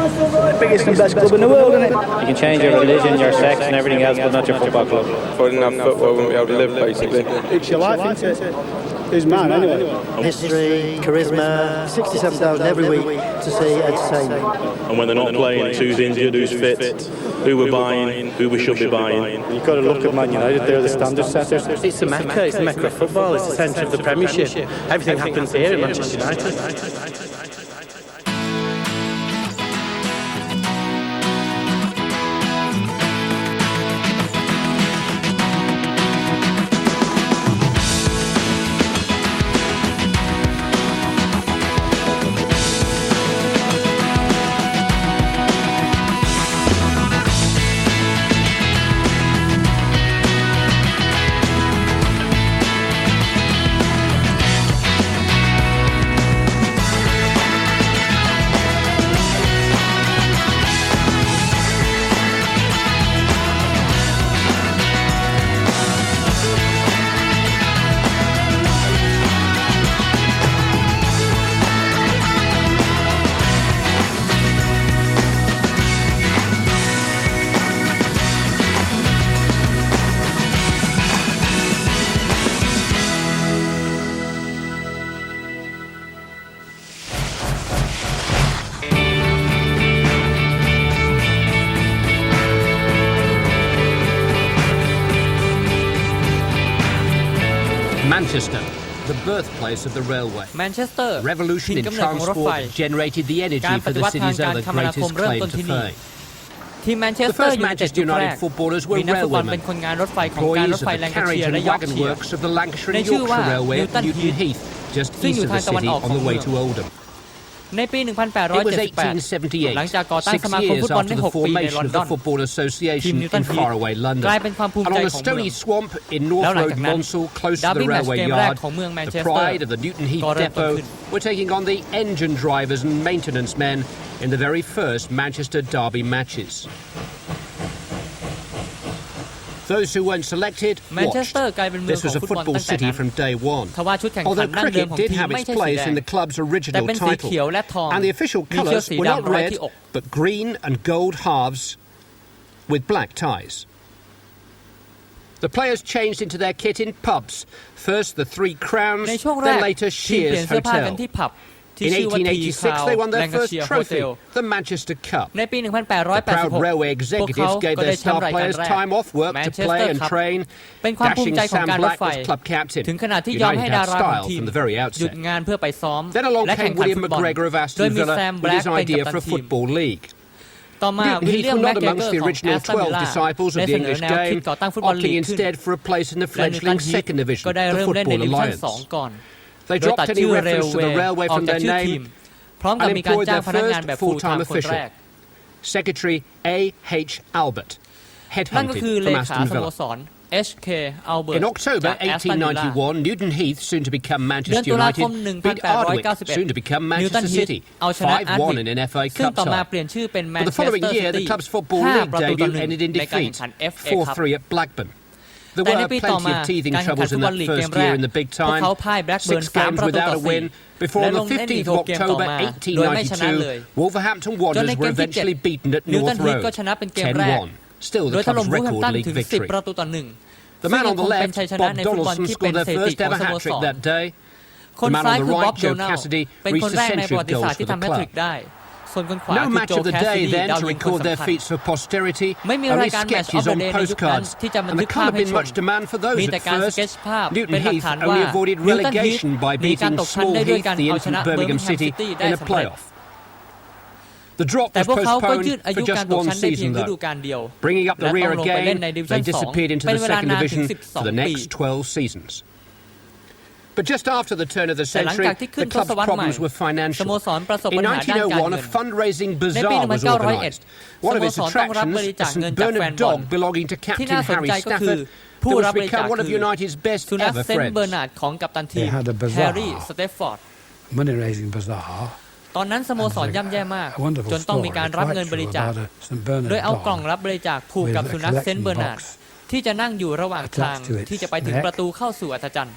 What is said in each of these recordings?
The biggest and best club in the world, isn't it? You can change your religion, your sex and everything else, but not your football club. If I didn't have football, I wouldn't be able to live, basically. It's your life, isn't it? Who's man, anyway? History, charisma, 67,000 every week to see entertainment. And when they're not playing, it's who's injured, who's fit, who we're buying, who we should be buying. You've got to look at Man United, they're the standard setters. It's the Mecca of football, it's the centre of the Premiership. Everything happens here in Manchester United. Manchester, the birthplace of the railway. Manchester Revolution in ถิ่นกำเนิดของรถไฟ transport generated the กา energy รป for ฏิ the วัติทาง city's การ other คมนาคม greatest เริ่ม claim ต้น to ที่นี่ fame. ทีมแมนเชส The เตอร์ first ยูไนเต็ด Manchester ยุคแรก United footballers มี were นักฟุตบอลเป็น railwaymen, คนงานรถไฟของการร employees ถ of ไฟ the แลงคาเชี carriage ยร์และ and ยอร์ก wagon เชียร์ works of the Lancashire ใน and ชื่อว่า Yorkshire Railway Newton at Newton Heath, justซึ่ง east อยู่ of ทาง the ตะวัน city ออกข on อง the เมื way อง to Oldham. ในปี It was 1878 หลังจากก่อ 1878, ตั้งส 6 มาคม years ฟุตบอล after ได้ the 6 ปีในล formation อน of ดอ the น Football ทีม Association นิวตัน in ฮีท faraway ก London. ลายเป็นความภูมิ And ใจ on a ของเมือง stony swamp in แล้ว North หลัง Road จากนั้น Monsell, close to ดาร์ the บี้แมตช์ railway เกมแรก yard, ของเมืองแมนเช the สเตอร์ pride of the Newton Heath ก็เริ่มต้น depot ขึ้น were taking on the engine drivers and maintenance men in the very first Manchester Derby matches. Those who weren't selected แมนเชส watched. เตอร์กลายเป็นเมือง This ของ was a ฟุตบอล football ตั้งแต่ city นั้น from day one. ทว่าชุดแข่งขั Although นดั้งเดิม cricket ของ did ทีม have ไม่ its ใช่สี place แด in ง the club's แต่ original เป็นสี title, เขียวและทอง and the official มีเชือก colours สี were not ดำร้อย red ที่อก but green and gold halves with black ties. The players changed into their kit in pubs. First the Three Crowns, ในช่วงแร then ก later ทีมเปลี่ย Shears นเสื้อผ้ากัน Hotel. ที่ผับที่ In ชื่อว่าทีคาว 1886, they won แล their งคา first เชียร์โฮเท trophy, ล the Manchester Cup. ในปี The proud 1886 railway พวกเขา executives gave ก็ได้ their แชมป์ star รายการ players แรก time off work to play Manchester and Cup train. เป็นความภูมิ Dashing ใจของ Sam การรถ Black ไฟ was club captain. ถึงขนาดที่ยอม United ให้ had ดาราของ style ทีม from the very หยุด outset. งานเพื่อไปซ้อม Then along และแข่ง came ขัน William ฟุตบอล McGregor of โดย Aston มี Villa แซม with แบล็ก his เป็นกัป idea ตั for น a ทีม football league. ต่อมา Newton วิล Heath เลียม were แม not คเกอ amongst ร์ the ของ original แอสตันวิล 12 ล่า disciples of ได้ the เสนอ English แนวคิด game, ก่อตั้งฟุตบอลลี opting กขึ้น instead for a place in the และนิวตั fledgling นฮีท second division, ก็ได้ the เริ่มเล่นใน Football ดิวิชั่น Alliance. 2 ก่อน They โดยตัด dropped any ชื่อเรล reference เว to the ย์ railway ออก from จาก their ชื่อทีม name พร้อมกับ and มีการ employed จ้าง their พนักงาน first แบบ full full-time time คนแร official, ก Secretary A.H. Albert, นั่นก็คือ headhunted เล from ขา Aston สโม Villa. สร HK Albert In October จากแอสตันวิลล่า 1891, Newton Heath, soon to become เดือน Manchester ตุลาค United, ม beat Ardwick, 1891 soon to become นิวตัน Manchester ฮีท City, เอาชนะอาร์ด 5-1 วิก in an FA ซึ่ง Cup ต่อมา tie. เปลี่ยนชื่อเป็นแมน But เช the สเตอ following ร์ year, ซิ the ตี้ club's football 5 league ประตูต่อ debut ended in 1ในการแข่ defeat, งขัน FA Cup 4-3 at Blackburn. There แต่ใน were ปีต่อ plenty มา of teething การแข่งขัน troubles ฟุ in ตบอล that ลีกเก first มแร year ก in the big พวก time. เขาพ่ายแบล็กเบิร์น 6 3 games ประตูต่ without อ a win 4 before และ on ล the งเล่นอีก 15th of 6 เกมต่อ October มาโดยไม่ชนะเลย 1892, Wolverhampton จนใน Wanderers เก were มที่ eventually beaten at นิวตัน North ฮีท Road, ก็ชนะเป็นเกมแรก 10-1, still โด the ยถล่ม club's วูฟแฮม record ตัน league ถึง victory. 10 ประตูต่อ 1 The ซึ่ง man ยั on ง the คงเป็น left, ชัยชนะ Bob ในฟุตบอล Donaldson, ที่เป็น scored their สถิติ first ของ ever สโม hat ส trick ร that day. คน The man ซ้าย on the คือบ๊อบ right, โด Joe นัล Cassidy, เป็นคน reached แร a กในประวั century ติ of ศาสต goals ร์ที่ for the ทำแฮตทริก club. ได้ส่วนคนขวา No คือ match โจ of the แคสซิ day ดี then ดาว to ยิงคน record their สำคัญ feats for posterity, ไม่มี only รายการแมตช์ออฟ sketches เดอะ on เดย์ในยุคนั้น postcards, ที่จะบัน and ทึ there กภาพ can't have ให้ been ชม much demand for มี those แต่ at การส first. เก็ตภาพ Newton เป็นหลัก Heath ฐานว่า only avoided นิวตันฮีท relegation by มีการ beating ตกชั้นได้ Small ด้วย Heath, การ the เอาชนะ infant เบิร์มิง Birmingham แฮม City, ซิตี้ได้ in a สำเร็จ playoff. The drop แต่ was พวกเขาก็ postponed ยืดอายุ for การ just ตก one ชั้นได้เพียง season ฤดู though. กาลเดียว Bringing up และ the ต้อง rear ลงไปเล่น again, ในดิวิชั่ they น 2 disappeared into เป็น the เวลา second นานถึง division for the 12 ปี next 12 seasons. But just after the turn of the แต่หลัง century, จากที่ขึ้น the ท club's ศวรรษใหม่ problems were ส financial. โมสรประสบ In ปัญหาด้านการ 1901, เงิ a น fundraising ในปี bazaar was 1901 organised. ส One โม of its สรต้องรับบริ attractions, จา a คเงิน St จากแฟน Bernard บอล dog belonging to ที่ Captain น่าสน Harry ใจก็คือ Stafford, ผู้ that รับ was บริจาค become one of คือ United's best สุนัข ever เซนต์เบอร์ friends. นาร์ดของกัปตันทีม They had a bazaar. แฮร์รี่สเตฟฟอร์ด Money-raising bazaar. ตอนนั้นสโมสรย่ำแย่มาก A wonderful จนต้องมี story, การรับ quite เงินบ true, ริจาค about a St Bernard โดยเอากล่อง dog รับบริจาคผูก with กับ a สุนัขเซน collecting ต์เบอร์นาร์ด box ที่จะนั่งอยู่ระหว่างทาง attached to its ที่จะไปถึง neck. ประตูเข้าสู่อัศจรรย์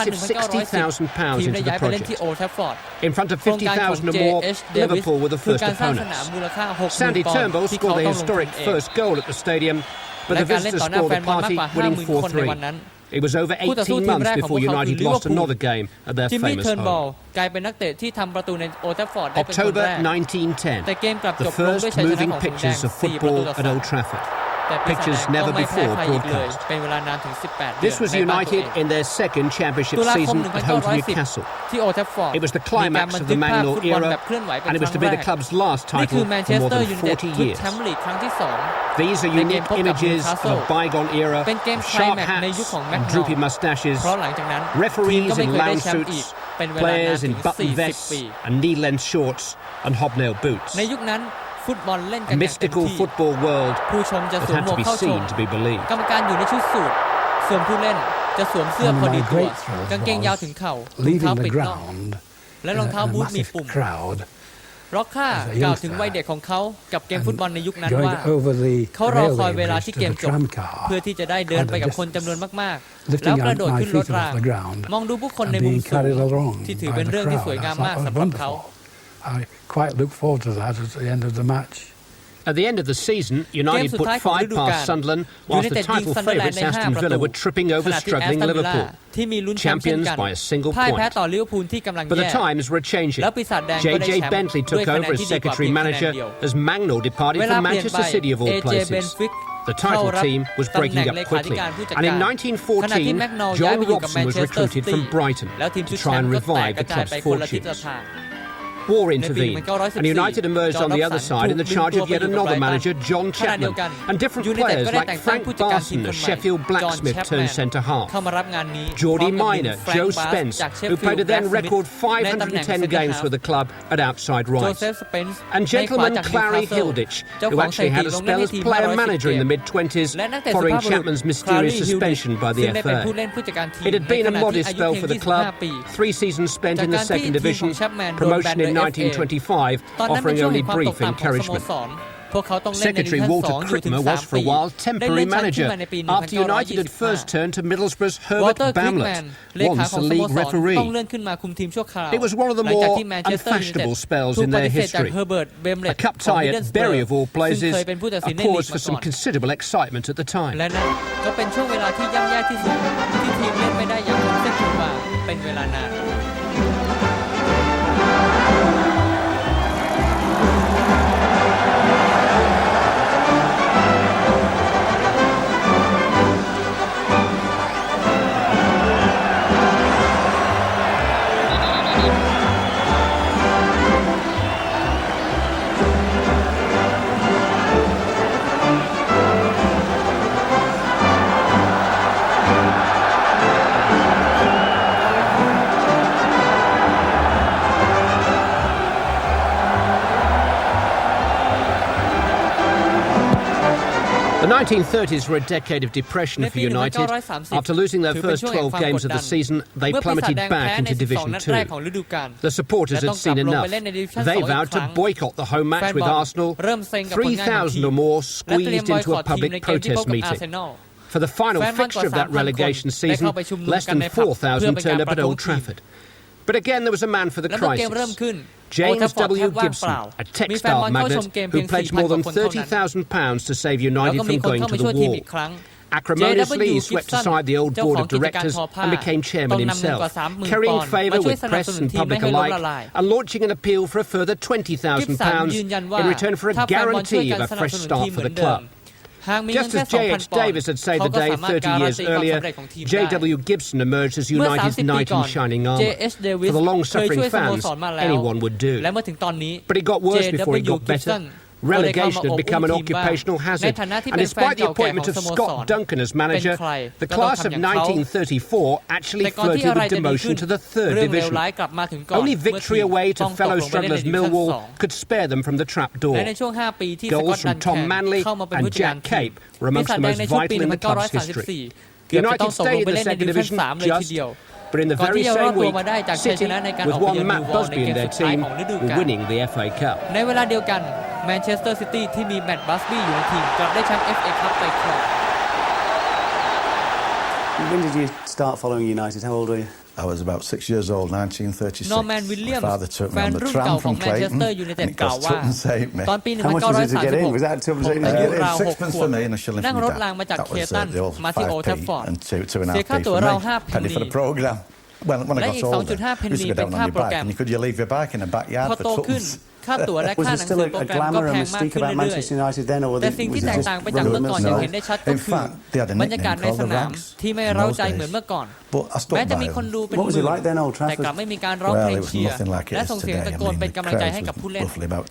massive £60,000 ทีม into ได้ the ย้ายไปเล่นที่ project. โอลด์แทรฟฟอร์ด In front of โครงการของ 50,000 or more, J.H. Davis Liverpool were the คือ first การสร้างสนาม opponents. มูลค่า Sandy 60,000 ปอนด์ Turnbull ที่เขา scored the ต้องลงทุน historic เอง first goal at the stadium, but และ the การเล่น visitors ต่อหน้า scored แฟ the นบอลมาก party, กว่า winning 50,000 คนในวันนั้น 4-3. It was over คู่ต่อสู้ 18 ทีม months แรกของ before พวกเขา United คือ lost ลิเวอร์พูล another game at their จิมมี่ famous เทิร์นบอล home. กลายเป็นนักเตะที่ทำประตูในโอลด์แทรฟฟอร์ดได้เป็นคน October แรก แต่เกม 1910, กลับจ the บลงด้วย first ชัยชนะ moving ของหงแดง pictures of 4 ประตู football ต่อ at 3 Old Trafford. แต่ปีศาจ Pictures แดง never ก็ไม่แพ้ before ใครอีกเลย broadcast. เป็นเวลานานถึง 18 เดือน This was ในบ้านตัว United เอง in their second championship ตุลาคม season at home to 1910 Newcastle. ที่โอลด์แทรฟฟอร์ด It was the มีการ climax บัน of ทึ the กภาพ Magnol ฟุตบอล era, แบบเคลื่อนไหวเป็น and it ค was รั้ to ง be แร the ก club's last นี่คือ title แมนเช for ส more เตอร์ than ยูไนเต็ด 40 ชุด years. แชมป์ลีกครั้งที่ These are ในเกม unique พบกับ images of Newcastle a bygone era, เป็นเกม of ไคล sharp แม็กซ์ในยุค hats ของแม็ก and นอล droopy moustaches, เพราะหลังจากนั้น ทีม referees ก็ไม่ in เคยได้ lounge แชมป์อีก suits, เป็นเวลานาน players ถึ in ง button 40 vests ปี and knee-length shorts and hobnail boots. ในยุคนั้นฟุตบอลเล่นกัน A อย่างเต็ม mystical ที่ football world ผู้ชมจะ that สวม had หม to วก be เข้าชม seen to be believed. กรรมการอยู่ในชุดสูทส่วนผู้เล่นจะสวมเสื้อ One of พอดี my ตัว great thrills กางเกงยาวถึง was เข่ารองเท้า leaving ปิ the ดน่อง ground และรองเท้าบูทมีปุ่ม ร็อกค่ากล่าวถึงวัยเด็กของเขากับเกมฟุตบอลในยุคนั้นว่าเขารอคอยเวลาที่เกมจบเพื่อที่จะได้เดินไปกับคนจำนวนมากๆแล้วกระโดดขึ้นรถรางมองดูผู้คนในมุมสูงที่ถือเป็นเรื่องที่สวยงามมากสำหรับเขา I quite look forward to that at the end of the match. At the end of the season, United put 5 past Sunderland, whilst the title favourites Aston Villa were tripping over struggling Liverpool, champions by a single point. But the times were changing. J.J. Bentley took over as secretary manager as Mangno departed from Manchester City of all places. The title team was breaking up quickly, and in 1914, John Robson was recruited from Brighton to try and revive the club's fortunes. War intervened, and United emerged on the other side in the charge of yet another manager, John Chapman, and different players like Frank Barson, a Sheffield blacksmith turned centre-half, Geordie Minor, Joe Spence, who played a then record 510 games for the club at outside right, and gentleman Clary Hilditch, who actually had a spell as player-manager in the mid-20s, following Chapman's mysterious suspension by the FA. It had been a modest spell for the club, 3 seasons spent in the second division, promotion in 1925, offering only brief encouragement. Secretary Walter Crittmer was for a while temporary manager after United had first turned to Middlesbrough's Herbert Bamlett, once a league referee. It was one of the more unfashionable spells in their history. A cup tie at Bury of all places, a cause for some considerable excitement at the time. ก็เป็นช่วงเวลาที่ย่ำแย่ที่สุดที่ทีมเล่นไม่ได้อย่างคงเส้นคงวาเป็นเวลานานThe 1930s were a decade of depression for United. After losing their first 12 games of the season, they plummeted back into Division 2. The supporters had seen enough. They vowed to boycott the home match with Arsenal. 3,000 or more squeezed into a public protest meeting. For the final fixture of that relegation season, less than 4,000 turned up at Old Trafford. But again, there was a man for the crisis. James W. Gibson, a textile magnate who pledged more than £30,000 to save United from going to the wall. Acrimoniously, he swept aside the old board of directors and became chairman himself, carrying favour with press and public alike, and launching an appeal for a further £20,000 in return for a guarantee of a fresh start for the club. Just as J.H. Davis had saved the day 30 years earlier, J.W. Gibson emerged as United's knight in shining armour. For the long-suffering fans, anyone would do. But it got worse before it got better. Relegation had become an occupational hazard, and despite the appointment of Scott Duncan as manager, the class of 1934 actually flirted with demotion to the third division. Only victory away to fellow strugglers Millwall could spare them from the trapdoor. Goals from Tom Manley and Jack Cape were amongst the most vital in the club's history. United stayed in the second division just, but in the very same week, City, with one Matt Busby in their team, were winning the FA Cup. ในเวลาเดียวกันแมนเชสเตอร์ซิตี้ที่มีแมตต์บัสบี้อยู่ในทีมกลับได้แชมป์ FA Cup ไปครอง When did you start following United? How old were you? I was about 6 years old, 1936. นอร์แมนวิลเลียม My father took me แฟน on the รุ่น tram เก่าของ from แมนเชส Clayton, เตอร์ยูไนเต็ด and it กล่าว cost ว่า £2.08 me. ตอนปี How much was it to get in? Was that £2.08? 1936 อายุราว 6 Sixpence ขว for บ me and a shilling นั่ง for ร my ถราง dad. มาจาก That เค was ตัน the old มาที่โอลด์แทรฟฟอร์ด 5p and 2.5p เสียค่าตั๋วราว 5 penny for the programme. When Iและ got อีก older, 2.5 เพน I used นี to go เป็น down ค่า on โปร your แกร bike ม and you could leave your bike in the พ backyard อ for โตขึ้น tuppence. ค่าตั๋วและ Was ค่า there หนัง still สือโปร a แกรมก็ glamour แพ and งมาก mystique ขึ้น about เรื่อย Manchester United then, or ๆ was แต่ it สิ่งที่ just แตกต่างไปจากเมื่อก่อนอย่างเห็นได้ชัดก็ In คือ fact, they had a บรรยากาศ nickname ในส called the นาม Rags ที่ไม่ in เร้า those ใจเหมือน days. เมื่อก่อน But I แม้ stuck จะ by มีคน them. ดูเป็นห What was มื่ it น like then, Old แต่กลับ Trafford? ไม่มีการร้องเพล Well, ง it was เชียร์ nothing like it และ is ส่งเสียง today. ตะ I โกน mean, เป็น the กำลังใจ crowds ให้กับผู้ were เล่น roughly about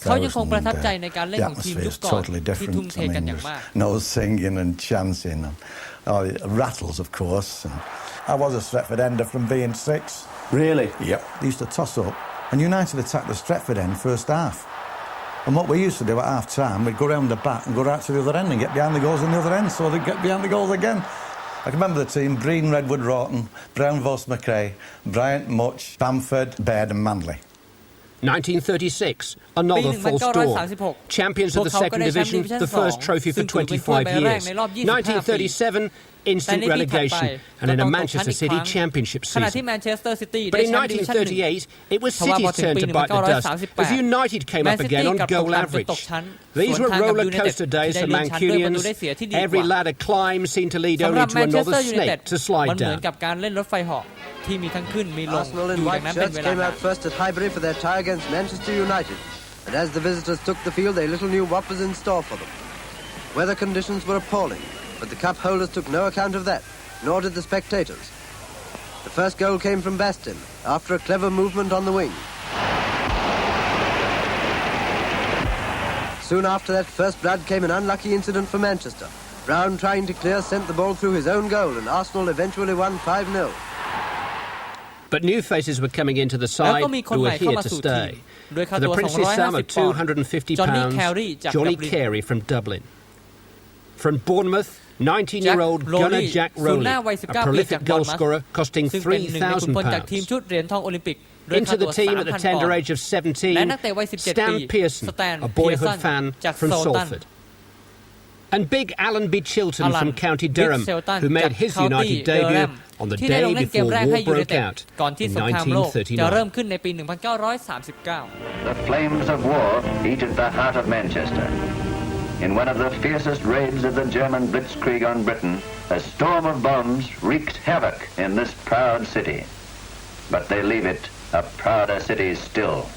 เขายังคง 20,000 ประทับใจ and ในการเล่น the ของทีม atmosphere ยุค is ก่อน totally ที่ทุ่ม different. เท I กัน mean, อย่างมาก no singing and chanting and rattles, of course. And I was a Stretford ender from being 6. Really? Yep. They used to toss up, and United attacked the Stretford end first half. And what we used to do at half time, we'd go round the back and go right to the other end and get behind the goals on the other end, so they'd get behind the goals again. I can remember the team: Breen, Redwood, Rawton, Brown, Voss, McRae, Bryant, Much, Bamford, Baird and Manley. 1936, another false dawn. Champions of the second division, the first trophy for 25 years. 1937, instant relegation and in a Manchester City championship season. But in 1938, it was City's turn to bite the dust as United came up again on goal average. These were roller coaster days for Mancunians. Every ladder climb seemed to lead only to another snake to slide down. Arsenal in white shirts came out first at Highbury for their tie against Manchester United, and as the visitors took the field, they little knew what was in store for them. Weather conditions were appalling, but the cup holders took no account of that, nor did the spectators. The first goal came from Bastin, after a clever movement on the wing. Soon after that first blood came an unlucky incident for Manchester. Brown, trying to clear, sent the ball through his own goal, and Arsenal eventually won 5-0. But new faces were coming into the side who were here to stay. For the princely sum of £250, Johnny Carey from Dublin. From Bournemouth, 19-year-old gunner Jack Rowley, a prolific goalscorer costing £3,000. Into the team at the tender age of 17, Stan Pearson, a boyhood fan from Salford. And big Alan B. Chilton from County Durham, who made his United debut on the day before war broke out in 1939. The flames of war heated the heart of Manchester. In one of the fiercest raids of the German blitzkrieg on Britain, a storm of bombs wreaked havoc in this proud city. But they leave it a prouder city still.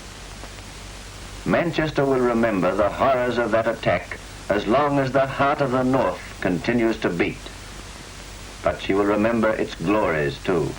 Manchester will remember the horrors of that attack as long as the heart of the North continues to beat. But she will remember its glories too.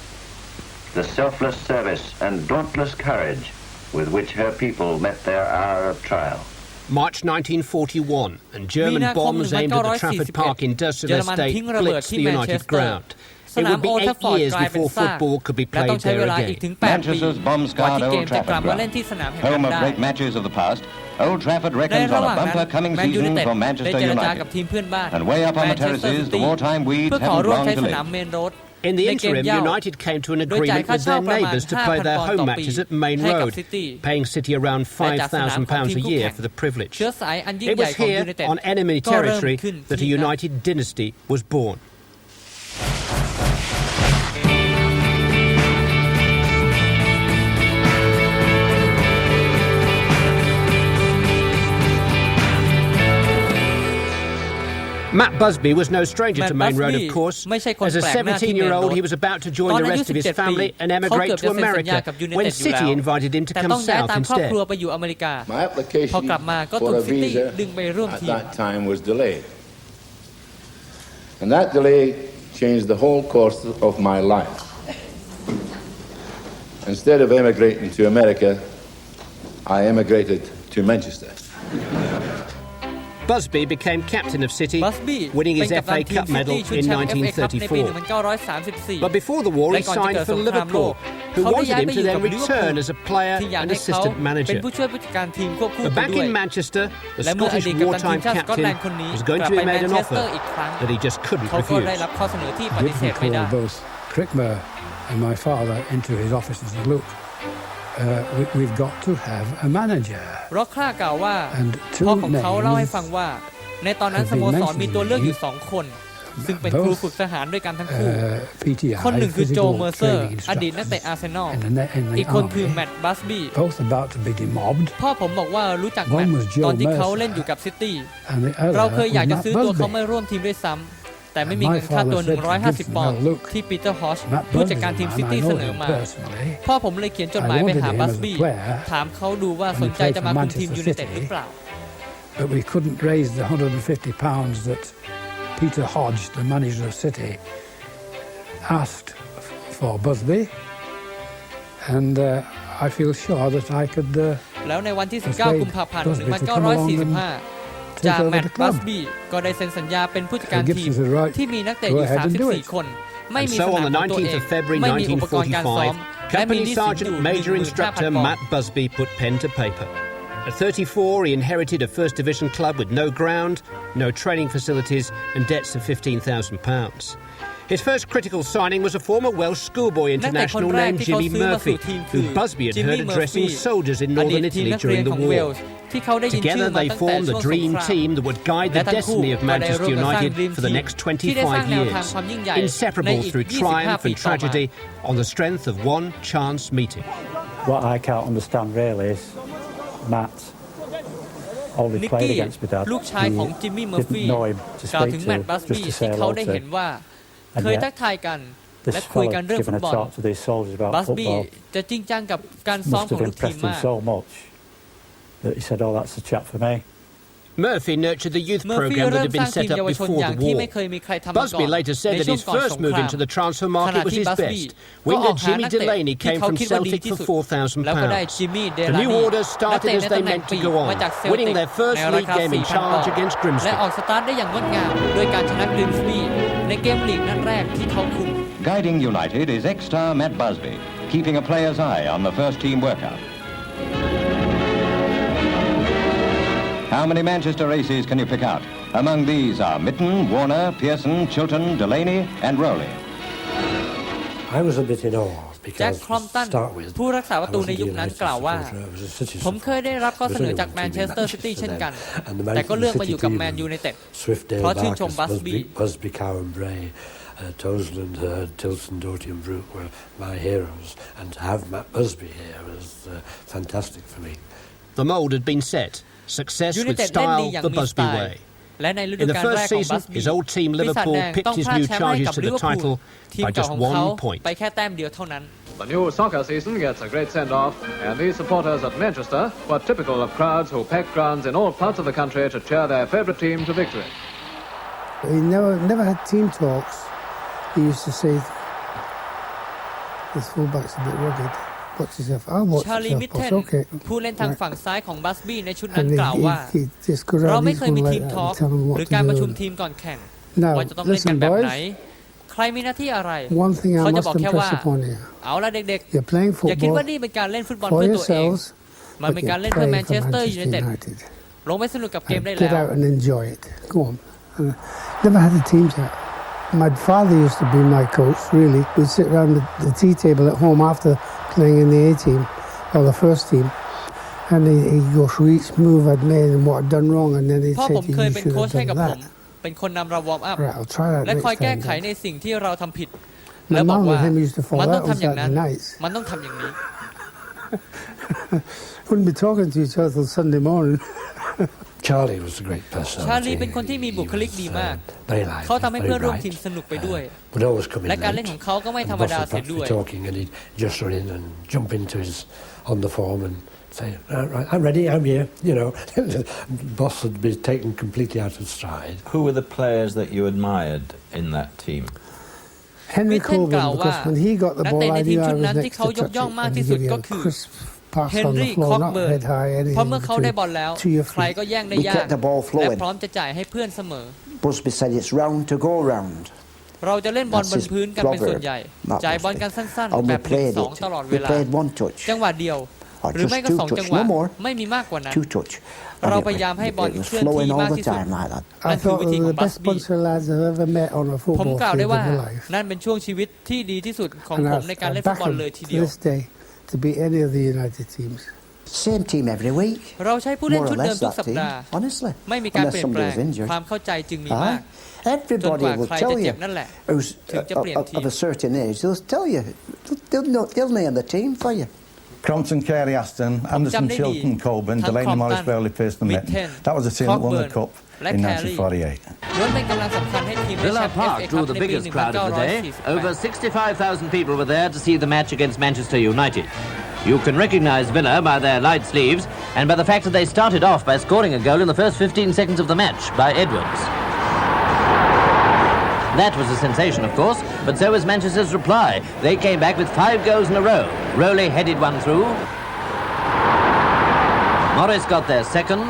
The selfless service and dauntless courage with which her people met their hour of trial. March 1941, and German bombs aimed at the Trafford Park industrial estate blitzed the United ground. It would be 8 years before football could be played there again. Manchester's bomb-scarred Old Trafford ground, home of great matches of the past. Old Trafford reckons on a bumper coming season for Manchester United. And way up on the terraces, the wartime weeds haven't long to live. In the interim, United came to an agreement with their neighbours to play their home matches at Main Road, paying City around £5,000 a year for the privilege. It was here, on enemy territory, that a United dynasty was born. Matt Busby was no stranger to Main Road, of course. As a 17-year-old, he was about to join the rest of his family and emigrate to America when City invited him to come south instead. My application for a visa at that time was delayed. And that delay changed the whole course of my life. Instead of emigrating to America, I emigrated to Manchester. Busby became captain of City, winning his FA Cup medal in 1934. But before the war, he signed for Liverpool, who wanted him to then return as a player and assistant manager. But back in Manchester, the Scottish wartime captain was going to be made an offer that he just couldn't refuse. Gibson called both Crickmer and my father into his office and said, look, we've got to have a manager. ร็อกคร่ากล่าวว่าพ่อของเขาเล่าให้ฟังว่าในตอนนั้นสโมสรมีตัวเลือกอยู่2คนซึ่งเป็นครูฝึกทหารด้วยกันทั้งคู่คนหนึ่งคือโจเมอร์เซอร์อดีตนักเตะอาร์เซนอลอีกคนคือแมตต์บัสบี้พ่อผมบอกว่ารู้จักแมตต์ตอนที่เขาเล่นอยู่กับซิตี้เราเคยอยากจะซื้อตัวเขามาร่วมทีมด้วยซ้ำแต่ไม่มีเงินค่าตัว150 ปอนด์ที่ปีเตอร์ฮอชผู้จัดการทีมซิตี้เสนอมาพ่อผมเลยเขียนจดหมายไปหาบัสบี้ถามเขาดูว่าสนใจจะมาคุมทีมยูไนเต็ดหรือเปล่า But we couldn't raise the £150 that Peter Hodge, the manager of City, asked for Busby, and I feel sure that I could แล้วในวันที่19 กุมภาพันธ์ 1945จาแมตต์บัสบี้ก็ได้เซ็นสัญญาเป็นผู้จัดการทีมที่มีนักเตะอยู่34 คนไม่มีสนามของตัวเองไม่มีอุปกรณ์การซ้อมและมีหนี้สินอยู่ Major Instructor Matt Busby put pen to paper. At 34, he inherited a First Division club with no ground, no training facilities and debts of £15,000. His first critical signing was a former Welsh schoolboy international named Jimmy Murphy, who Busby had heard addressing soldiers in northern Italy during the war. Together they formed the dream team that would guide the destiny of Manchester United for the next 25 years, inseparable through triumph and tragedy on the strength of one chance meeting. What I can't understand really is Matt only played against my dad. ลูกชายของจิมมี่ เมอร์ฟี่ กล่าวถึงแมตต์ บัสบี้ที่เขาได้เห็นว่าเคยทักทายกันและคุยกันเรื่องฟุตบอลบัสบี้จะจริงจังกับการซ้อมของลูกทีมมาก He said, "Oh, that's a chat for me." Murphy nurtured the youth program that had been set up before the war. Busby later said that his first move into the transfer market was his best. Winger Jimmy Delaney came from Celtic for £4,000. The new orders started as they meant to go on, winning their first league game in charge against Grimsby. และออกสตาร์ทได้อย่างงดงามโดยการชนะกริมสบีในเกมลีกนัดแรกที่เขาคุม Guiding United is ex-star Matt Busby, keeping a player's eye on the first-team workout. How many Manchester aces can you pick out? Among these are Mitten, Warner, Pearson, Chilton, Delaney and Rowley. I was a bit in awe แจ็ค ครอมตัน ผู้รักษาประตูในยุคนั้นกล่าวว่าผมเคยได้รับข้อเสนอจากแมนเชสเตอร์ซิตี้เช่นกันแต่ก็เลือกมาอยู่กับแมนยูไนเต็ดเพราะชื่นชมบัสบี้ Toseland, Tilson, Doherty and Brooke were my heroes, and to have Matt Busby here was fantastic for me. The mould had been set. Success with style, the Busby way. In the first season, his old team Liverpool picked his new charges to the title by just 1 point. The new soccer season gets a great send-off, and these supporters at Manchester were typical of crowds who pack grounds in all parts of the country to cheer their favourite team to victory. He never had team talks. He used to say, "This fullback's a bit rugged. Watch yourself. I'll watch yourself. Okay." ผู้เล่นทางฝั่งซ้ายของบัสบี้ในชุดนั้นกล่าวว่าเราไม่เคยมีทีมทอล์กหรือการประชุมทีมก่อนแข่งว่าจะต้องเล่นกันแบบไหนใครมีหน้าที่อะไรเขาจะบอกแค่ว่าเอาละเด็กๆอย่าคิดว่านี่เป็นการเล่นฟุตบอลเพื่อตัวเองมันเป็นการเล่นเพื่อแมนเชสเตอร์ยูไนเต็ดลงไปสนุกกับเกมได้แล้ว Get out and enjoy it. Go on. Never had a team chat. My father used to be my coach, really. We'd sit around the tea table at home after playing in the A team, or the first team, and he'd go through each move I'd made and what I'd done wrong, and then he'd say to me, "You should have done that." เป็นคนนำเราวอร์มอัพ Right, I'll try that และคอย next แก้ time. ไขในสิ่งที่เราทำผิด My แล้วบอก mum ว่า with him used to fall มันต้อง out on ทำอย่างนั้น Saturday nights. มันต้องทำอย่างนี้ Wouldn't be talking to each other till Sunday morning. Charlie was a great personality. ชาลีเป็นคนที่มีบุคลิกดีมาก เขาทำให้เพื่อนร่วมทีมสนุกไปด้วย และการเล่นของเขาก็ไม่ธรรมดาเสียด้วย talking and he'd just run in and jump into his on the form and say, "Right, I'm ready, I'm here." You know, boss would be taken completely out of stride. Who were the players that you admired in that team? Henry Colgan, because when he got the ball, I knew I was next to touch it. ที่เขายกย่องมากที่สุดก็คือเฮนรี่ คอกเบิร์นเพราะเมื่อเขาได้บอลแล้วใครก็แย่งได้ยากและพร้อมจะจ่ายให้เพื่อนเสมอ Busby said it's round to go round. เราจะเล่นบอลบนพื้นกันเป็นส่วนใหญ่จ่ายบอลกันสั้นๆแบบ1-2ตลอดเวลาจังหวะเดียวหรือไม่ก็2จังหวะไม่มีมากกว่านั้นเราพยายามให้บอลเคลื่อนที่มากที่สุดนั่นคือวิธีของบัสบี้ผมกล่าวได้ว่านั่นเป็นช่วงชีวิตที่ดีที่สุดของผมในการเล่นฟุตบอลเลยทีเดียว to be any of the United teams. Same team every week. เราใช้ผู้เล่นชุดเดิมทุกสัปดาห์ไม่มีการเปลี่ยนแปลงความเข้าใจจึงมีมากจนกว่าใครจะเจ็บนั่นแหละถึงจะเปลี่ยนทีม Of a certain age, they'll tell you, they'll name the team for you. Crompton, Carey, Aston, Anderson, Chilton, Colburn, Delaney, Morris, Burley, Pearson, Mitten. That was the team that won the cup in 1948. Villa Park drew the biggest crowd of the day. Over 65,000 people were there to see the match against Manchester United. You can recognise Villa by their light sleeves and by the fact that they started off by scoring a goal in the first 15 seconds of the match by Edwards. That was a sensation, of course, but so was Manchester's reply. They came back with 5 goals in a row. Rowley headed one through. Morris got their second.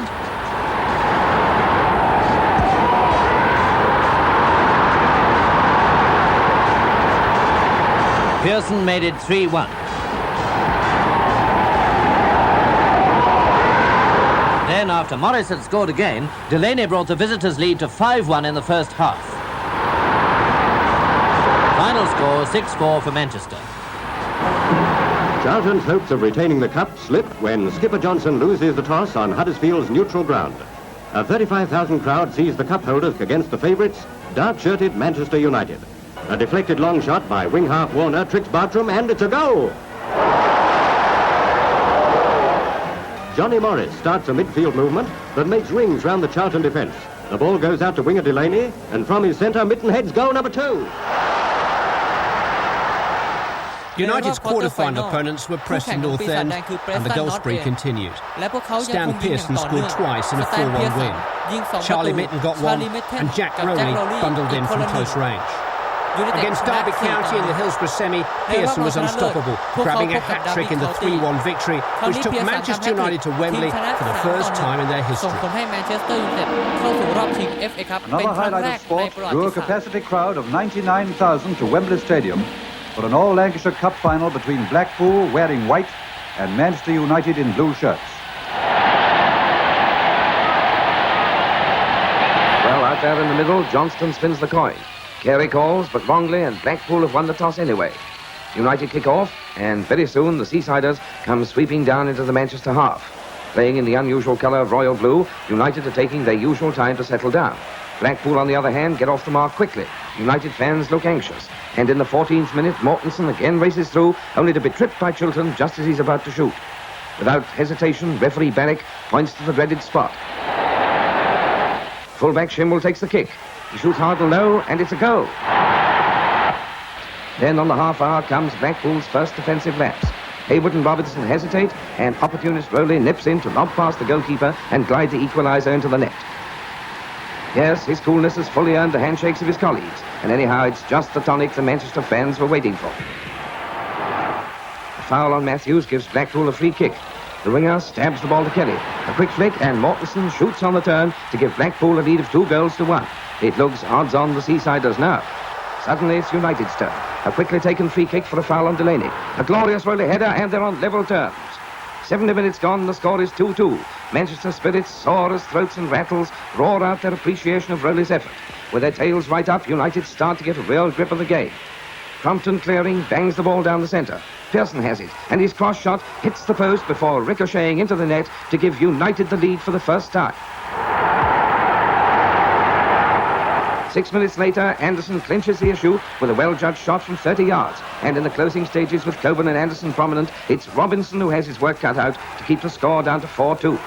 Pearson made it 3-1. Then, after Morris had scored again, Delaney brought the visitors' lead to 5-1 in the first half. Final score 6-4 for Manchester. Charlton's hopes of retaining the cup slip when skipper Johnson loses the toss on Huddersfield's neutral ground. A 35,000 crowd sees the cup holders against the favourites, dark-shirted Manchester United. A deflected long shot by wing half Warner tricks Bartram, and it's a goal! Johnny Morris starts a midfield movement that makes rings round the Charlton defence. The ball goes out to winger Delaney, and from his centre, Mitten heads goal number 2. United's quarter-final opponents were Preston North End, and the goal spree continued. Stan Pearson scored twice in a 4-1 win. Charlie Mitten got one, and Jack Rowley bundled in from close range. Against Derby County in the Hillsborough semi, Pearson was unstoppable, grabbing a hat-trick in the 3-1 victory, which took Manchester United to Wembley for the first time in their history. Another highlight of sport drew a capacity crowd of 99,000 to Wembley Stadium for an all-Lancashire Cup final between Blackpool, wearing white, and Manchester United in blue shirts. Well, out there in the middle, Johnston spins the coin. Carey calls, but wrongly, and Blackpool have won the toss anyway. United kick off, and very soon the Seasiders come sweeping down into the Manchester half. Playing in the unusual colour of royal blue, United are taking their usual time to settle down. Blackpool, on the other hand, get off the mark quickly. United fans look anxious. And in the 14th minute, Mortensen again races through, only to be tripped by Chilton just as he's about to shoot. Without hesitation, referee Barrick points to the dreaded spot. Fullback Schimwell takes the kick. He shoots hard and low, and it's a goal. Then on the half hour comes Blackpool's first defensive lapse. Hayward and Robertson hesitate, and opportunist Rowley nips in to lob past the goalkeeper and glide the equaliser into the net. Yes, his coolness has fully earned the handshakes of his colleagues, and anyhow it's just the tonic the Manchester fans were waiting for. A foul on Matthews gives Blackpool a free kick. The winger stabs the ball to Kelly. A quick flick, and Mortensen shoots on the turn to give Blackpool a lead of 2-1. It looks odds on the Seasiders now. Suddenly it's United's turn. A quickly taken free kick for a foul on Delaney. A glorious Rowley header, and they're on level terms. 70 minutes gone, the score is 2-2. Manchester spirits, sore as throats and rattles, roar out their appreciation of Rowley's effort. With their tails right up, United start to get a real grip of the game. Crumpton clearing, bangs the ball down the centre. Pearson has it, and his cross shot hits the post before ricocheting into the net to give United the lead for the first time. 6 minutes later, Anderson clinches the issue with a well-judged shot from 30 yards. And in the closing stages with Coburn and Anderson prominent, it's Robinson who has his work cut out to keep the score down to 4-2.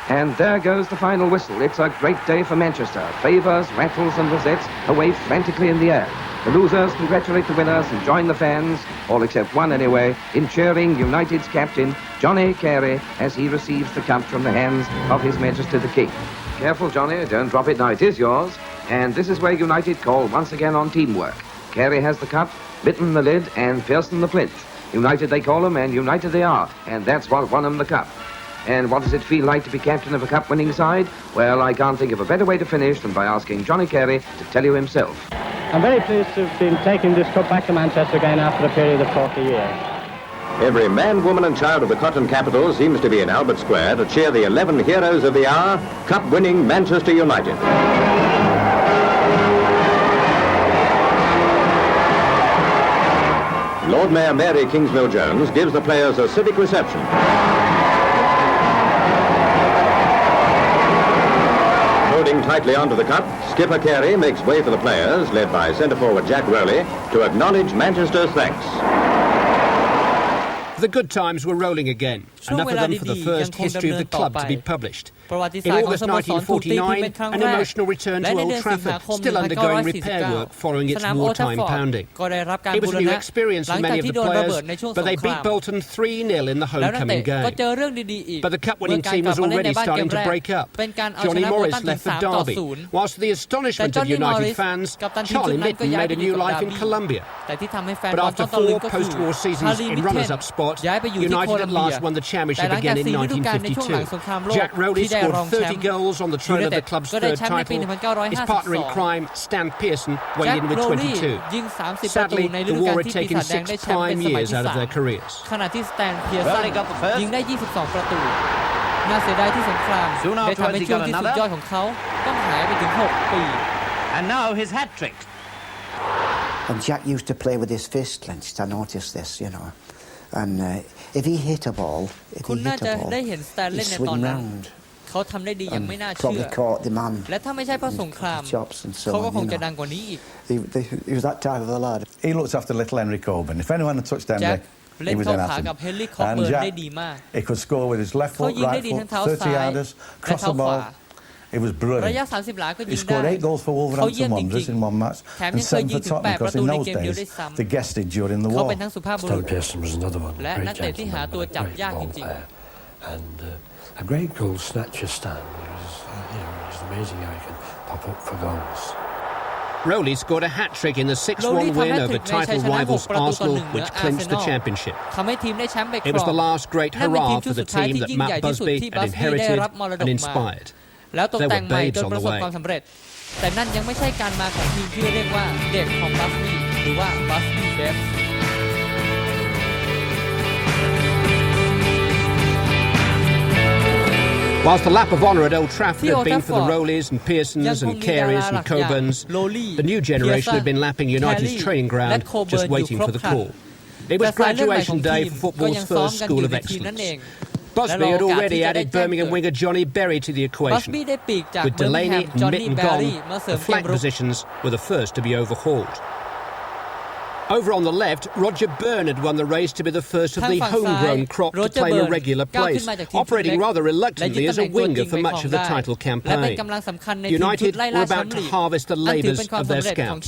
And there goes the final whistle. It's a great day for Manchester. Favours, rattles and rosettes are waved frantically in the air. The losers congratulate the winners and join the fans, all except one anyway, in cheering United's captain, Johnny Carey, as he receives the cup from the hands of His Majesty the King. Careful, Johnny, don't drop it now, it is yours. And this is where United call once again on teamwork. Carey has the cup, Mitten the lid, and Pearson the plinth. United they call them, and united they are, and that's what won them the cup. And what does it feel like to be captain of a cup-winning side? Well, I can't think of a better way to finish than by asking Johnny Carey to tell you himself. I'm very pleased to have been taking this cup back to Manchester again after a period of 40 years. Every man, woman and child of the Cotton Capital seems to be in Albert Square to cheer the 11 heroes of the hour, cup-winning Manchester United. Lord Mayor Mary Kingsmill-Jones gives the players a civic reception. Holding tightly onto the cup, skipper Carey makes way for the players, led by centre-forward Jack Rowley, to acknowledge Manchester's thanks. The good times were rolling again, enough of them for the first history of the club to be published. In August 1949, an emotional return to Old Trafford, still undergoing repair work following its wartime pounding. It was a new experience for many of the players, but they beat Bolton 3-0 in the homecoming game. But the cup-winning team was already starting to break up. Johnny Morris left for Derby, whilst to the astonishment of United fans, Charlie Mitten made a new life in Colombia. But after 4 post-war seasons in runners-up spot, United at last won the championship again in 1952. Jack Rowley scored 30 goals on the trail of the club's third title. His partner in crime, Stan Pearson, weighed in with 22. Sadly, the war had taken 6 prime years out of their careers. ขณะที่สแตนเพียร์สันยิงได้ 22 ประตูน่าเสียดายที่สงครามได้ทำให้ช่วงที่สุดยอดของเขาต้องหายไปถึง 6 ปี And now his hat trick. And Jack used to play with his fist clenched. I noticed this, you know. And if he hit a ball, he'd swing round. เขาทำได้ดีอย่างไม่น่าเชื่อและถ้าไม่ใช่เพราะสงครามเขาก็คงจะดังกว่านี้อีก He was that type of a lad. He looked after little Henry Coburn. If anyone had touched Henry, he was an asset. And Jack, he could score with his left foot, right foot, 30-yarders, cross the ball. It was brilliant. He scored 8 goals for Wolverhampton Wanderers in one match and 7 for Tottenham because in those days they guested during the war. Stan Pearson was another one. Great gentleman, great player. And a great goal snatcher, Stan. It's amazing how he can pop up for goals. Rowley scored a hat-trick in the 6-1 win over title rivals Arsenal, which clinched the championship. It was the last great hurrah for the team that Matt Busby had inherited and inspired. แล้วตกแต่งใหม่จนประสบความสำเร็จแต่นั่นยังไม่ใช่การมาของทีมที่เรียกว่าเด็กของบัสบี้หรือว่าบัสบี้เบฟ Whilst the lap of honour at Old Trafford had been for the Rowleys and Pearsons and Careys and Coburns, the new generation had been lapping United's training ground, just waiting for the call. It was graduation day for football's first school of excellence. Busby had already added Birmingham winger Johnny Berry to the equation. With Delaney and Mitten gone, the flank positions were the first to be overhauled. Over on the left, Roger Byrne had won the race to be the first of the homegrown crop to claim a regular place, operating rather reluctantly as a winger for much of the title campaign. United were about to harvest the labours of their scouts.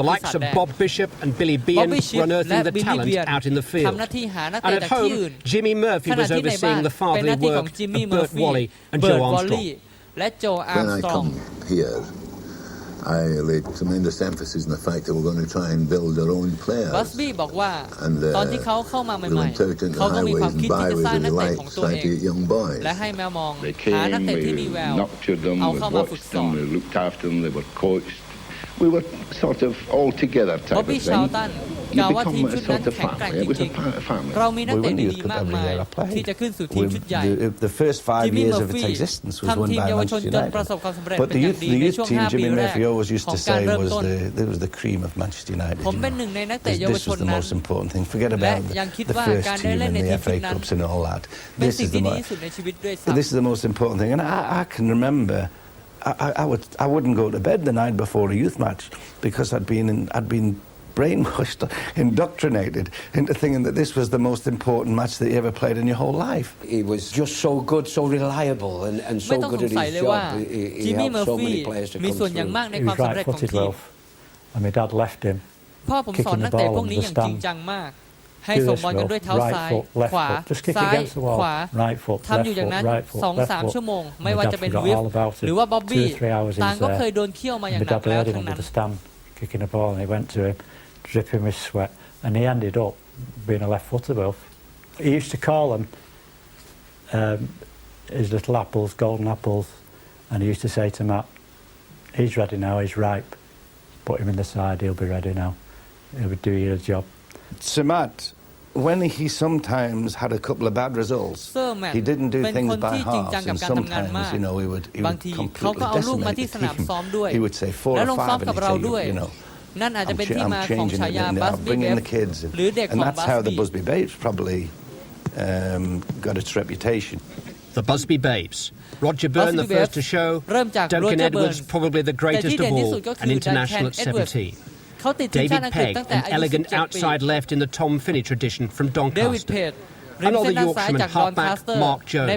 The likes of Bob Bishop and Billy Behan were unearthing the talent out in the field. And at home, Jimmy Murphy was overseeing the fatherly work of Bert Wally and Joe Armstrong. When I come here, I laid tremendous emphasis on the fact that we're going to try and build our own players. บัสบี้บอกว่าตอนที่เขาเข้ามาใหม่ๆเขาก็มีความคิดที่จะสร้างนักเตะของตัวเองและให้แมวมองหานักเตะที่มีแววเอาเข้ามาฝึกสอน We looked after them, they were coached. We were sort of all together type of thing. กล่าวว่าทีมชุดนั้นแข็งแกร่งจริงๆเรามีนักเตะดีๆมากมายที่จะขึ้นสู่ทีมชุดใหญ่ The first 5 years of its existence was won by Manchester United. But the youth team, Jimmy Murphy always used to say was the cream of Manchester United. ผมเป็นหนึ่งในนักเตะเยาวชน This was the most important thing. Forget about the first team and the FA Cups and all that. This is the most important thing. And I can remember I wouldn't go to bed the night before a youth match because I'd been brainwashed, indoctrinated into thinking that this was the most important match that you ever played in your whole life. He was just so good, so reliable, and so good at his job. He helped so many players to come through. He was right-footed well, and my dad left him kicking the ball under the stand. ให้ส่งบอลกันด้วยเท้าซ้ายขวาซ้ายขวาทำอยู่อย่างนั้น 2-3 ชั่วโมงไม่ว่าจะเป็นวิฟหรือว่าบ๊อบบี้ต่างก็เคยโดนเคี่ยวมาอย่างหนักแล้วทั้งนั้น kicking the ball and he went to him, dripping with sweat, and he ended up being a left-footer well. He used to call them his little apples, golden apples, and he used to say to Matt, he's ready now, he's ripe. Put him in the side, he'll be ready now. He'll be doing your job. So Matt, when he sometimes had a couple of bad results, he didn't do things by halves, and sometimes, he would completely decimate the team. He would say 4 or 5 and he'd say, นั่นอาจจะเป็นที่มาของฉายาบัสบี้เบฟหรือเด็กของบัสบี้ And that's how the Busby Babes probably got its reputation. The Busby Babes. Roger Byrne the first to show, Duncan Edwards probably the greatest of all, an international at 17. David Pegg, an elegant outside left in the Tom Finney tradition from Doncaster. Another Yorkshireman halfback, Mark Jones.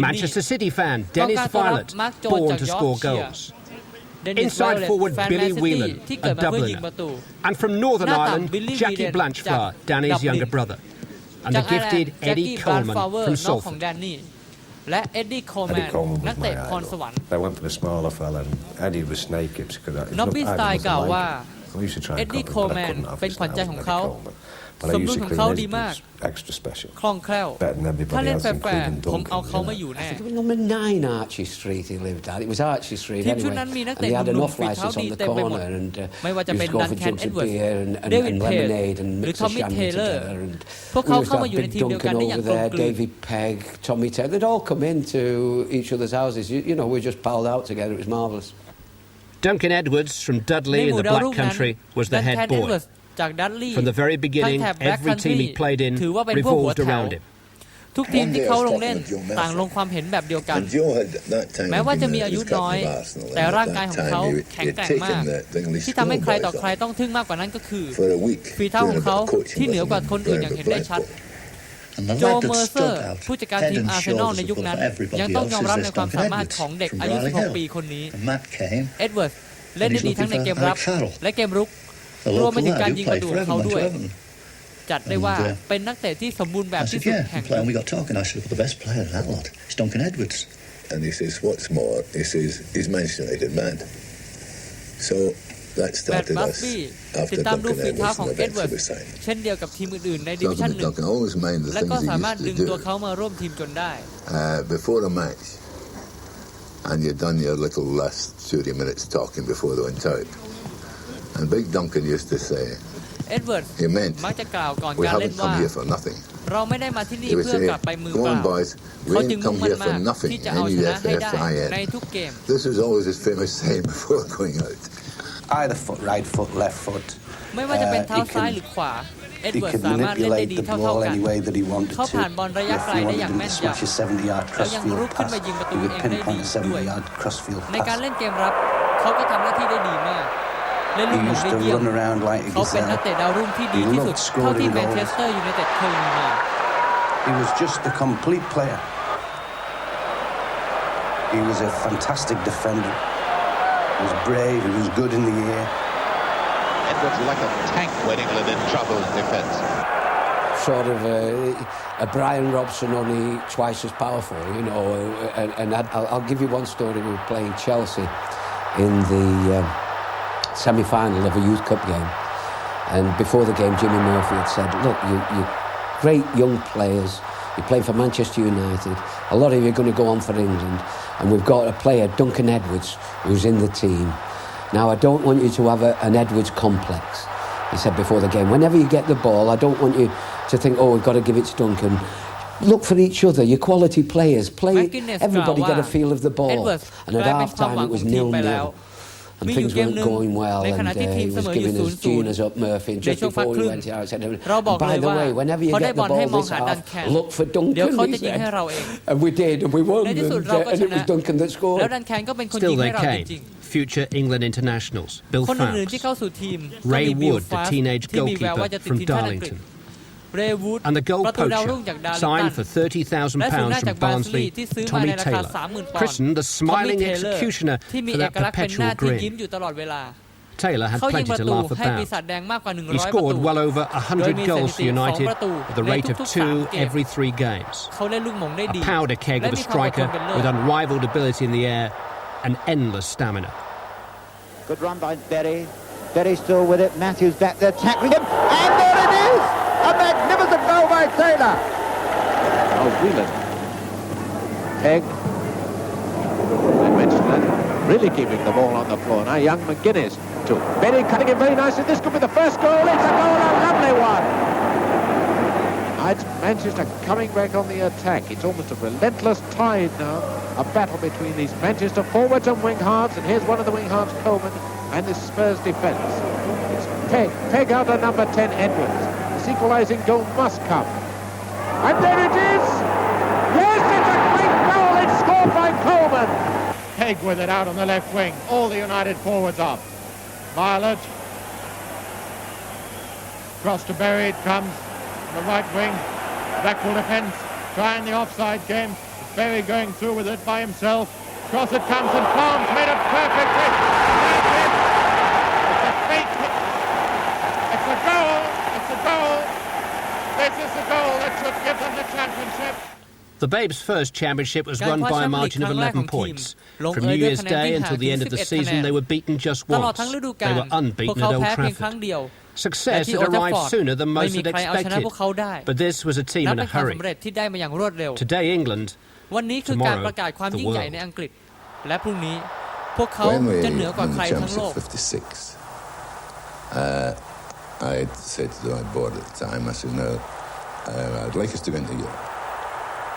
Manchester City fan, Dennis Viollet, born to score goals. Inside forward Billy Whelan, a Dubliner. And from Northern Ireland, Jackie Blanchflower, Danny's younger brother. And the gifted Eddie Coleman from Salford. และเอ็ดดี้โคลแมนนักเตะพรสวรรค์ They went for the smaller fella and Eddie was snake hips. น็อบบี้สไตล์กล่าวว่าเอ็ดดี้โคลแมนเป็นขวัญใจของเขาสมดุลของเขาดีมากคล่องแคล่วถ้าเล่นแฟร์ๆผมเอาเขามาอยู่แน่ Number 9 Archie Street he lived at. It was Archie Street ทีมชุดนั้นมีนักเตะหนุ่มๆฝีเท้าดีเต็มไปหมดไม่ว่าจะเป็นดันแคนเอ็ดเวิร์ดเดวิดเพจหรือทอมมี่เทเลอร์พวกเขาเข้ามาอยู่ในทีมเดียวกันได้อย่างกลมกลืน David Pegg, Tommy Taylor, they'd all come into each other's houses. We just palled out together. It was marvellous. Duncan Edwards from Dudley in the Black Country was the head boy. From the very beginning, every team he played in revolved around him. ทุกทีมที่เขาลงเล่นต่างลงความเห็นแบบเดียวกันแม้ว่าจะมีอายุน้อยแต่ร่างกายของเขาแข็งแกร่งมากที่ทำให้ใครต่อใครต้องทึ่งมากกว่านั้นก็คือฝีเท้าของเขาที่เหนือกว่าคนอื่นอย่างเห็นได้ชัดโจเมอร์เซอร์ผู้จัดการทีมอาร์เซนอลในยุคนั้นยังต้องยอมรับในความสามารถของเด็กอายุ16 ปีคนนี้เอ็ดเวิร์ดเล่นได้ดีทั้งในเกมรับและเกมรุกรวมไปถึงการยิงประตูของเขาด้วยจัดได้ว่าเป็นนักเตะที่สมบูรณ์แบบที่สุดแห่งยุค And he says, what's more, he says, he's Manchester United man. So that started us after Duncan Edwards and eventually we signed. เช่นเดียวกับทีมอื่นๆในดิวิชั่น 1และก็สามารถดึงตัวเขามาร่วมทีมจนได้ Before a match, and you'd done your little last 30 minutes talking before they went out. And Big Duncan used to say, เอ็ดเวิร์ดมักจะกล่าวก่อนการเล่นว่าเราไม่ได้มาที่นี่เพื่อกลับไปมือเปล่าเขาจึงมุ่งมั่นมากที่จะเอาชนะให้ได้ในทุกเกม This was always his famous saying before going out. Either foot, right foot, left foot. ไม่ว่าจะเป็นเท้าซ้ายหรือขวาเอ็ดเวิร์ดสามารถเล่นได้ดีเท่าๆกันเขาผ่านบอลระยะไกลได้อย่างแม่นยำและยังรุกขึ้นมายิงประตูเองได้ดีด้วยในการเล่นเกมรับเขาก็ทำหน้าที่ได้ดีมากเล่นลูกหม่งได้เยี่ยมเขาเป็นนักเตะดาวรุ่งที่ดีที่สุดเท่าที่แมนเชสเตอร์ยูไนเต็ดเคยมีมา He was just a complete player. He was a fantastic defender. He was brave. He was good in the air. Edwards is like a tank when England in trouble in defence. Sort of a Brian Robson, only twice as powerful, you know. And I'll give you one story. We were playing Chelsea in the semi-final of a youth cup game, and before the game Jimmy Murphy had said, look, you great young players, you play for Manchester United, a lot of you are going to go on for England, and we've got a player, Duncan Edwards, who's in the team. Now I don't want you to have an Edwards complex, he said before the game. Whenever you get the ball, I don't want you to think, oh, we've got to give it to Duncan. Look for each other, your quality players, play, everybody get a feel of the ball. And at half time it was 0-0. And things weren't going well, and he was giving us Gina's up Murphy, and just before we went out, I said, by the way, whenever you get the ball this half, look for Duncan, he said. And we did, and we won, and it was Duncan that scored. Still they came, future England internationals, Bill Fowles, Ray Wood, the teenage goalkeeper from Darlington. And the goal poacher, signed for £30,000 from Barnsley, Tommy Taylor, christened the smiling executioner for that perpetual grin. Taylor had plenty to laugh about. He scored well over 100 goals for United at the rate of 2 every 3 games. A powder keg of a striker with unrivalled ability in the air and endless stamina. Good run by Berry. Berry still with it. Matthews back there tackling him. And there it is! A magnificent goal by Taylor. Oh, Whelan. Pegg. I mentioned that. Really keeping the ball on the floor. Now young McGuinness to Berry cutting it very nicely. This could be the first goal. It's a goal, a lovely one. It's Manchester coming back on the attack. It's almost a relentless tide now. A battle between these Manchester forwards and wing halves. And here's one of the wing halves, Coleman, and this Spurs defence. It's Pegg. Pegg out of number 10, Edwards. This equalising goal must come. And there it is! Yes, it's a great goal! It's scored by Coleman! Pegg with it out on the left wing. All the United forwards up. Violet. Cross to Berry. It comes on the right wing. Blackpool defence trying the offside game. Berry going through with it by himself. Cross it comes and Palms made it perfectly. It's a fake hit. It's a goal. It's a goal. This is the goal that should give them the championship. The Babes' first championship was won by a margin of 11 points. From New Year's Day until the end of the season, they were beaten just once. They were unbeaten at Old Trafford. Success had arrived sooner than most had expected, but this was a team in a hurry. Today, England, tomorrow, the world. และพรุ่งนี้พวกเขาจะเหนือกว่าใครทั้งโลก I said to my board at the time, I said, no, I'd like us to go into Europe.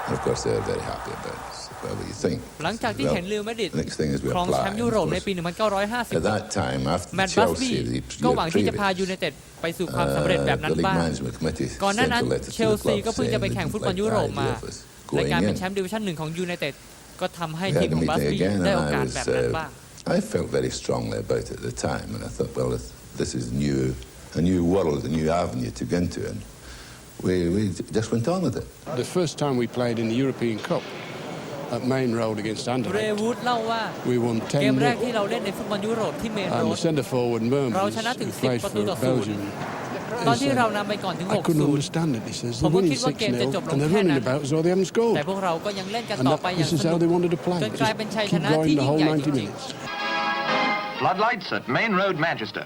And of course, they're very happy about it. Whatever you think. หลังจากที่เห็นเรอัลมาดริด Next thing is we ครองแชมป์ยุโรปในปี At 1950 that time, after แมตต์บัสบี้ Chelsea, ก็หวังที่จะพายูไนเต็ดไปสู่ความสำเร็จแบบนั้นบ้างก่อนหน้านั้นเชลซีก็เพิ่งจะไปแข่งฟุตบอลยุโรปมาและการเป็นแชมป์ดิวิชั่น1ของยูไนเต็ดก็ทำให้ทีมของบัสบี้ได้โอกาสแบบนั้นบ้าง I felt very strongly about it at the time, and I thought, well, this is a new world, a new avenue to go into, and we just went on with it. The first time we played in the European Cup at Main Road against เร Anderlecht, วูดเล่าว่า we won เกมแรก 10-0, ที่เราเล่นในฟุตบอลยุโรปที่เมนโร and ด the centre forward เราช Murmurs, นะถึง who 10 played ประตู for ต่อ Belgium, 0ตอนที่เรานำไปก่อนถึง I couldn't 6-0 understand it. He says ผม they're ก็ winning คิดว่าเกมจะจบ 6-0, ลง and they're แค่ running นั้น about as though they haven't แต่ scored. พวกเราก็ยังเล่นกัน And ต่อไปอย่าง this ส is นุ how ก they wanted to play. จนกลายเป็นชัยช Keep นะที่ going the ยิ่ง whole ใหญ่จ 90 ริง minutes. Floodlights at Main Road, Manchester.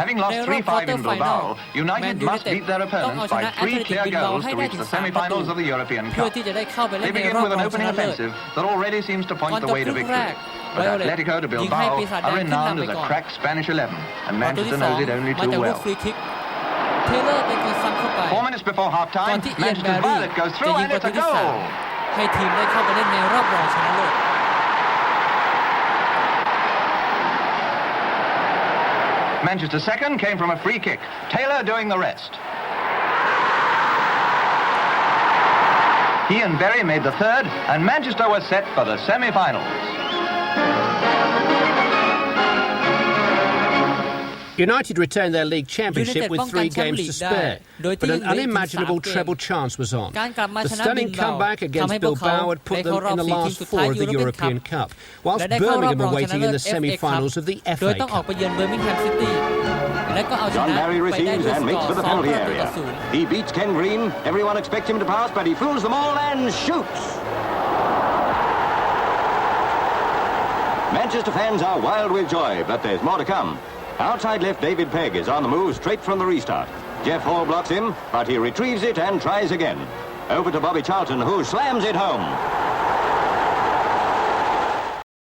Having ๆ lost ในรอบ 3-5 in ควอเตอร์ไฟนอล Bilbao, แมน United ยูไน must เต็ด beat their ต้องเอา opponents ชนะ by แอตเล 3 ติก clear บิลบา goals ให้ to ได้ reach ถึง the 3 ประตู semi-finals of the European เพื่อ Cup. ที่จะได้เข้าไปเล่น They ใน begin รอบ with ร an องช opening นะเลิศ offensive that already seems to ก่อน point จ the บ way ค to รึ่งแร victory. กไว But โอเลต Atletico de ยิงให้ Bilbao ปีศาจแด are งขึ้นนำ renowned ไป as ก่อ a น crack Spanish 11, and ประตูที่ Manchester 2 knows it only มา too จากลูก well. ฟรีคิกเทเลอร์เป็นคนซ้ำเข้าไป 4 minutes before ก่อน half-time, ที่เอียนแบ Manchester's รี่ Violet goes จะ through, ยิง and ประ it's ตู a ที่ 3 goal. ให้ทีมได้เข้าไปเล่นในรอบรองชนะเลิศManchester's second came from a free kick. Taylor doing the rest. He and Berry made the third, and Manchester was set for the semi-finals. United retained their league championship with 3 games to spare, but an unimaginable treble chance was on. The stunning comeback against Bilbao had put them in the last 4 of the European Cup, whilst Birmingham were waiting in the semi-finals of the โดย FA ต้องออก Cup. ไปเยือนเบอร์มิงแฮมซิตี้และก็เอาช John นะ Barry ไปได้ receives ด้วย and ส makes กอ for ร์ the 2 penalty ประตูต่อ area. 0 He beats Ken Green. Everyone expects him to pass, but he fools them all and shoots. Manchester fans are wild with joy, but there's more to come. Outside left, David Pegg is on the move straight from the restart. Jeff Hall blocks him, but he retrieves it and tries again. Over to Bobby Charlton, who slams it home.